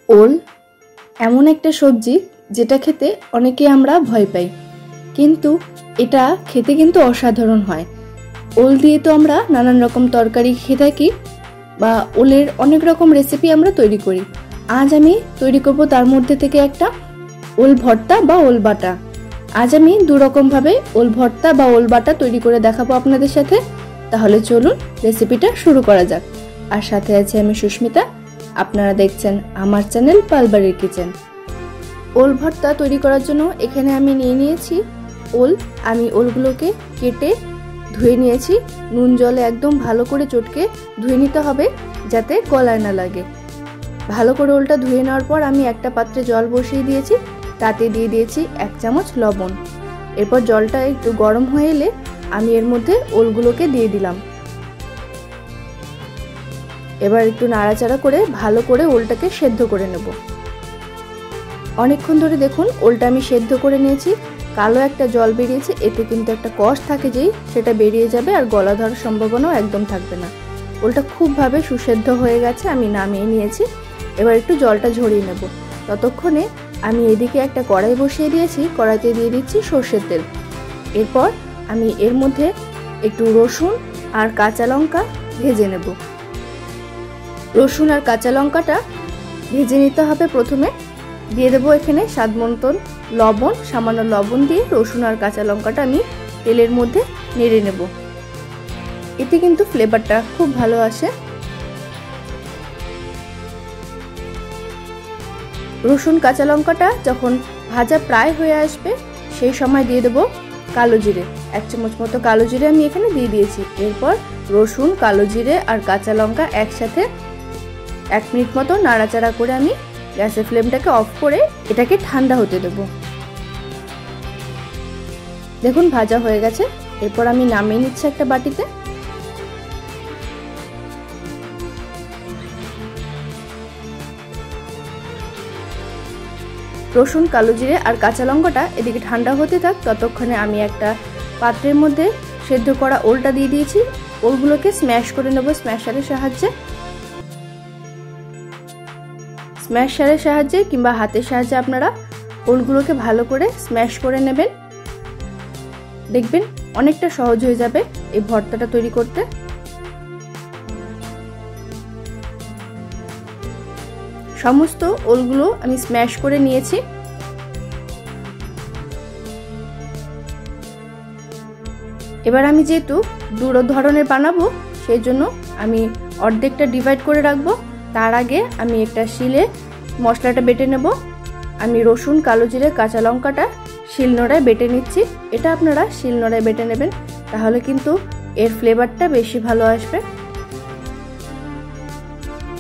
ওল এমন একটা সবজি যেটা খেতে অনেকে আমরা ভয় পাই, কিন্তু এটা খেতে কিন্তু অসাধারণ হয়। ওল দিয়ে তো আমরা নানান রকম তরকারি খেয়ে থাকি বা ওলের অনেক রকম রেসিপি আমরা তৈরি করি। আজ আমি তৈরি করব তার মধ্যে থেকে একটা ওল ভর্তা বা ওল বাটা। আজ আমি দু রকম ভাবে ওল ভর্তা বা ওল বাটা তৈরি করে দেখাবো আপনাদের সাথে। তাহলে চলুন রেসিপিটা শুরু করা যাক। আর সাথে আছে আমি সুস্মিতা, আপনারা দেখছেন আমার চ্যানেল পালবাড়ির কিচেন। ওল ভর্তা তৈরি করার জন্য এখানে আমি নিয়ে নিয়েছি ওল। আমি ওলগুলোকে কেটে ধুয়ে নিয়েছি। নুন জলে একদম ভালো করে চটকে ধুয়ে নিতে হবে যাতে গলায় না লাগে। ভালো করে ওলটা ধুয়ে নেওয়ার পর আমি একটা পাত্রে জল বসিয়ে দিয়েছি, তাতে দিয়ে দিয়েছি 1 চামচ লবণ। এরপর জলটা একটু গরম হয়ে এলে আমি এর মধ্যে ওলগুলোকে দিয়ে দিলাম। এবার একটু নাড়াচাড়া করে ভালো করে ওলটাকে সেদ্ধ করে নেব। অনেকক্ষণ ধরে দেখুন ওলটা আমি সেদ্ধ করে নিয়েছি। কালো একটা জল বেরিয়েছে, এতে কিন্তু একটা কষ থাকে যেই সেটা বেরিয়ে যাবে আর গলা ধরার সম্ভাবনাও একদম থাকবে না। ওলটা খুবভাবে সুসেদ্ধ হয়ে গেছে, আমি নামিয়ে নিয়েছি। এবার একটু জলটা ঝরিয়ে নেব। ততক্ষণে আমি এদিকে একটা কড়াই বসিয়ে দিয়েছি, কড়াইতে দিয়ে দিচ্ছি সর্ষের তেল। এরপর আমি এর মধ্যে একটু রসুন আর কাঁচা লঙ্কা ভেজে নেব। রসুন আর কাঁচা লঙ্কাটা ভেজে নিতে হবে। প্রথমে দিয়ে দেবো এখানে স্বাদ মতন লবণ, সামান্য লবণ দিয়ে রসুন আর কাঁচা লঙ্কাটা আমি তেলের মধ্যে নেড়ে নেব। এতে কিন্তু ফ্লেভারটা খুব ভালো আসে। রসুন কাঁচা লঙ্কাটা যখন ভাজা প্রায় হয়ে আসবে সেই সময় দিয়ে দেবো কালো জিরে। 1 চামচ মতো কালো জিরে আমি এখানে দিয়ে দিয়েছি। এরপর রসুন, কালো জিরে আর কাঁচা লঙ্কা একসাথে 1 মিনিট মতো নাড়াচাড়া করে আমি গ্যাসের ফ্লেমটাকে অফ করে এটাকে ঠান্ডা হতে দেব। দেখুন ভাজা হয়ে গেছে। এরপর আমি নামিয়ে নিচ্ছি একটা বাটিতে। রসুন, কালো জিরে আর কাঁচা লঙ্কাটা এদিকে ঠান্ডা হতে থাক, ততক্ষণে আমি একটা পাত্রের মধ্যে সেদ্ধ করা ওলটা দিয়ে দিয়েছি। ওলগুলোকে স্ম্যাশ করে নেব স্ম্যাশারের সাহায্যে। স্ম্যাশারের সাহায্যে কিংবা হাতের সাহায্যে আপনারা ওলগুলোকে ভালো করে স্ম্যাশ করে নেবেন। দেখবেন অনেকটা সহজ হয়ে যাবে এই ভর্তাটা তৈরি করতে। সমস্ত ওলগুলো আমি স্ম্যাশ করে নিয়েছি। এবার আমি যেহেতু দু ধরনের বানাবো সেই জন্য আমি অর্ধেকটা ডিভাইড করে রাখবো। তার আগে আমি একটা শিলে মশলাটা বেটে নেব। আমি রসুন, কালো জিরে, কাঁচা লঙ্কাটা শিলনোড়ায় বেটে নিচ্ছি। এটা আপনারা শিলনোড়ায় বেটে নেবেন, তাহলে কিন্তু এর ফ্লেভারটা বেশি ভালো আসবে।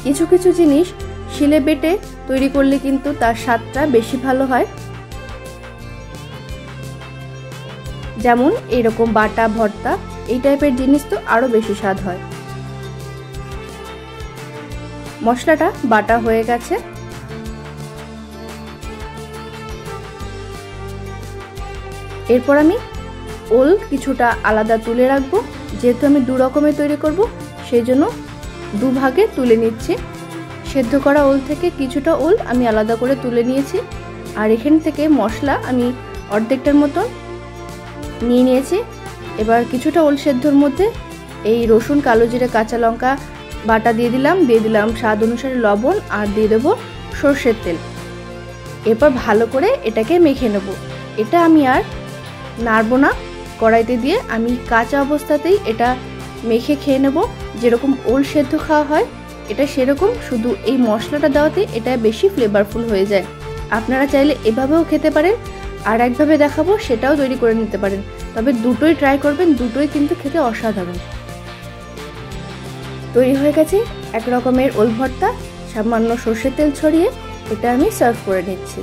কিছু কিছু জিনিস শিলে বেটে তৈরি করলে কিন্তু তার স্বাদটা বেশি ভালো হয়। যেমন এইরকম বাটা ভর্তা এই টাইপের জিনিস তো আরো বেশি স্বাদ হয়। মশলাটা বাটা হয়ে গেছে। এরপর আমি ওল কিছুটা আলাদা তুলে রাখবো। যেহেতু আমি দু রকমের তৈরি করব সেই জন্য দুভাগে তুলে নিচ্ছি। সেদ্ধ করা ওল থেকে কিছুটা ওল আমি আলাদা করে তুলে নিয়েছি। আর এখান থেকে মশলা আমি অর্ধেকটার মতো নিয়ে নিয়েছি। এবার কিছুটা ওল সেদ্ধর মধ্যে এই রসুন, কালো জিরে, কাঁচা লঙ্কা বাটা দিয়ে দিলাম স্বাদ অনুসারে লবণ আর দিয়ে দেবো সর্ষের তেল। এরপর ভালো করে এটাকে মেখে নেব। এটা আমি আর নাড়বো না, কড়াইতে দিয়ে আমি কাঁচা অবস্থাতেই এটা মেখে খেয়ে নেব। যেরকম ওল সেদ্ধ খাওয়া হয় এটা সেরকম, শুধু এই মশলাটা দেওয়াতে এটা বেশি ফ্লেভারফুল হয়ে যায়। আপনারা চাইলে এভাবেও খেতে পারেন, আর একভাবে দেখাবো সেটাও তৈরি করে নিতে পারেন। তবে দুটোই ট্রাই করবেন, দুটোই কিন্তু খেতে অসাধারণ। তৈরি হয়ে গেছে এক রকমের ওল ভর্তা। সামান্য সর্ষের তেল ছড়িয়ে এটা আমি সার্ভ করে নিচ্ছি।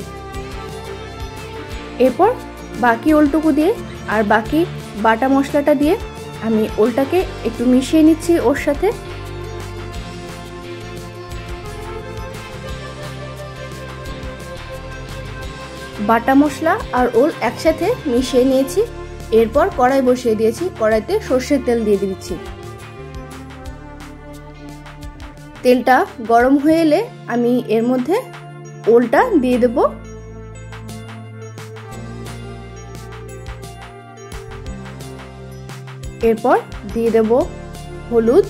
এরপর বাকি ওলটুকু দিয়ে আর বাকি বাটা মশলাটা দিয়ে আমি ওলটাকে একটু মিশিয়ে নিচ্ছি ওর সাথে। বাটা মশলা আর ওল একসাথে মিশিয়ে নিয়েছি। এরপর কড়াই বসিয়ে দিয়েছি, কড়াইতে সর্ষের তেল দিয়ে দিচ্ছি। তেলটা গরম হয়ে এলে আমি এর মধ্যে ওলটা দিয়ে দেব। এরপর দিয়ে দেব হলুদ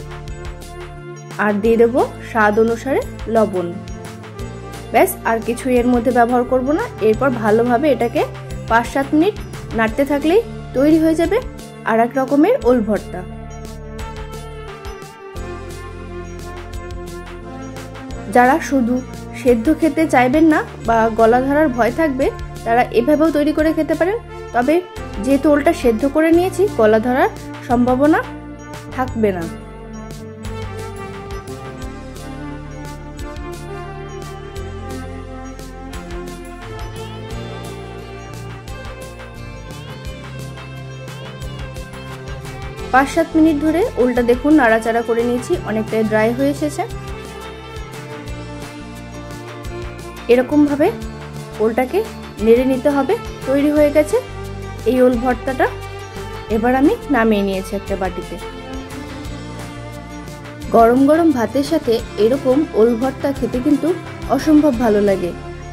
আর দিয়ে দেব স্বাদ অনুসারে লবণ। ব্যাস, আর কিছু এর মধ্যে ব্যবহার করব না। এরপর ভালোভাবে এটাকে 5-7 মিনিট নাড়তে থাকলেই তৈরি হয়ে যাবে আর এক রকমের ওল ভর্তা। যারা শুধু সেদ্ধ খেতে চাইবেন না বা গলা ধরার ভয় থাকবে, তারা এভাবেও তৈরি করে খেতে পারেন। তবে যেহেতু ওলটা সেদ্ধ করে নিয়েছি, গলা ধরার সম্ভাবনা থাকবে না। পাঁচ 7 মিনিট ধরে ওলটা দেখুন নাড়াচাড়া করে নিয়েছি, অনেকটাই ড্রাই হয়ে এসেছে। এরকম ভাবে ওলটাকে নেড়ে নিতে হবে। তৈরি হয়ে গেছে এই ওল ভর্তাটা। এবার আমি নামিয়ে নিয়েছি একটা বাটিতে। গরম গরম ভাতের সাথে এরকম ওল ভর্তা খেতে কিন্তু অসম্ভব ভালো লাগে।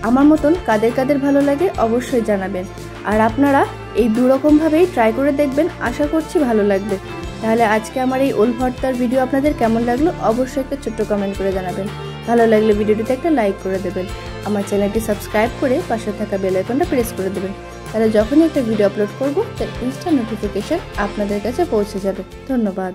আমার মতন কাদের কাদের ভালো লাগে অবশ্যই জানাবেন। আর আপনারা এই দুরকম ভাবেই ট্রাই করে দেখবেন, আশা করছি ভালো লাগবে। তাহলে আজকে আমার এই ওল ভর্তার ভিডিও আপনাদের কেমন লাগলো অবশ্যই একটা ছোট্ট কমেন্ট করে জানাবেন। ভালো লাগলে ভিডিওটিতে একটা লাইক করে দেবেন। আমার চ্যানেলটি সাবস্ক্রাইব করে পাশে থাকা বেল আইকনটা প্রেস করে দেবেন। তাহলে যখনই একটা ভিডিও আপলোড করব তার ইনস্ট্যান্ট নোটিফিকেশন আপনাদের কাছে পৌঁছে যাবে। ধন্যবাদ।